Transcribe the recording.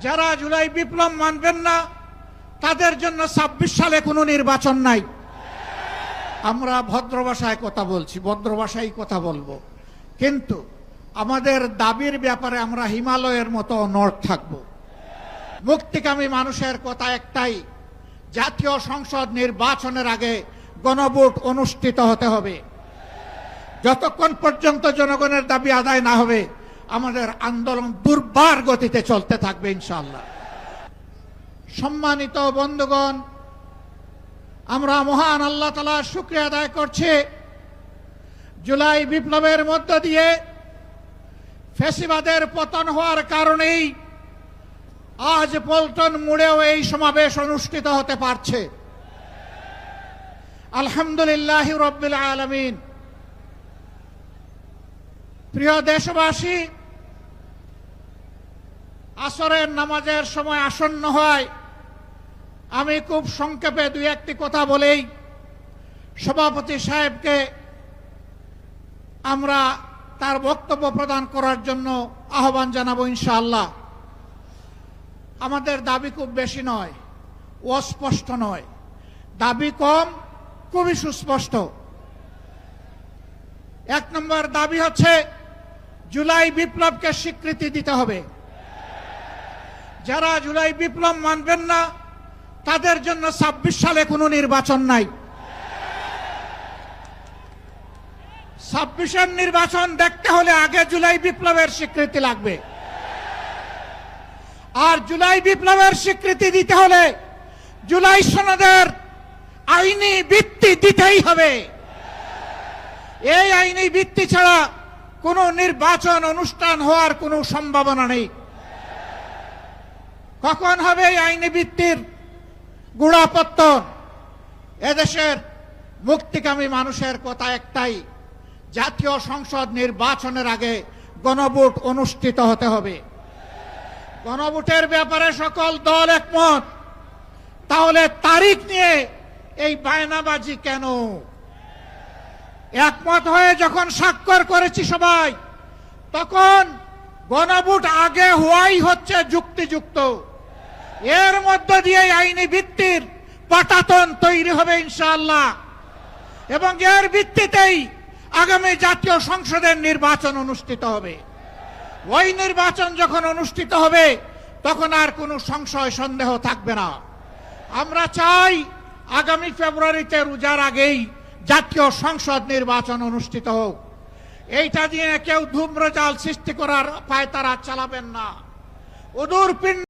যারা জুলাই বিপ্লব মানবেন না তাদের জন্য ২৬ সালে কোনো নির্বাচন নাই। আমরা ভদ্র ভাষায় কথা বলছি, ভদ্র ভাষায় কথা বলবো, কিন্তু আমাদের দাবির ব্যাপারে আমরা হিমালয়ের মতো অনড় থাকব। মুক্তিকামী মানুষের কথা একটাই, জাতীয় সংসদ নির্বাচনের আগে গণভোট অনুষ্ঠিত হতে হবে। যতক্ষণ পর্যন্ত জনগণের দাবি আদায় না হবে আমাদের আন্দোলন দুর্বার গতিতে চলতে থাকবে ইনশাআল্লাহ। সম্মানিত বন্ধুগণ, আমরা মহান আল্লাহ তাআলার শুকরিয়া আদায় করছি, জুলাই বিপ্লবের মধ্য দিয়ে ফ্যাসিবাদের পতন হওয়ার কারণেই আজ পল্টন মোড়েও এই সমাবেশ অনুষ্ঠিত হতে পারছে। আলহামদুলিল্লাহ রাব্বিল আলামিন। প্রিয় দেশবাসী, আসরের নামাজের সময় আসন্ন হয়, আমি খুব সংক্ষেপে দুই একটি কথা বলেই সভাপতি সাহেবকে আমরা তার বক্তব্য প্রদান করার জন্য আহ্বান জানাবো ইনশাআল্লাহ। আমাদের দাবি খুব বেশি নয়, অস্পষ্ট নয়, দাবি কম, খুবই সুস্পষ্ট। এক নম্বর দাবি হচ্ছে জুলাই বিপ্লবকে স্বীকৃতি দিতে হবে। যারা জুলাই বিপ্লব মানবেন না তাদের জন্য ২৬ সালে কোনো নির্বাচন নাই। ২৬-এর নির্বাচন দেখতে হলে আগে জুলাই বিপ্লবের স্বীকৃতি লাগবে, আর জুলাই বিপ্লবের স্বীকৃতি দিতে হলে জুলাই সনদের আইনি ভিত্তি দিতেই হবে। এই আইনি ভিত্তি ছাড়া কোনো নির্বাচন অনুষ্ঠান হওয়ার কোনো সম্ভাবনা নেই। কখন হবে এই আইনি ভিত্তির গোড়াপত্তন? এদেশের মুক্তিকামী মানুষের কথা একটাই, জাতীয় সংসদ নির্বাচনের আগে গণভোট অনুষ্ঠিত হতে হবে। গণভোটের ব্যাপারে সকল দল একমত, তাহলে তারিখ নিয়ে এই বায়নাবাজি কেন? একমত হয়ে যখন স্বাক্ষর করেছি সবাই, তখন গণভোট আগে হওয়াই হচ্ছে যুক্তিযুক্ত। এর মধ্য দিয়ে আইনি ভিত্তির পাটাতন তৈরি হবে ইনশাআল্লাহ, এবং এর ভিত্তিতেই আগামী জাতীয় সংসদের নির্বাচন অনুষ্ঠিত হবে। ওই নির্বাচন যখন অনুষ্ঠিত হবে তখন আর কোনো সংশয় সন্দেহ থাকবে না। আমরা চাই আগামী ফেব্রুয়ারিতে রোজার আগেই জাতীয় সংসদ নির্বাচন অনুষ্ঠিত হোক। এইটা দিয়ে কেউ ধূম্রজাল সৃষ্টি করার পায়তারা চালাবেন না। অদূর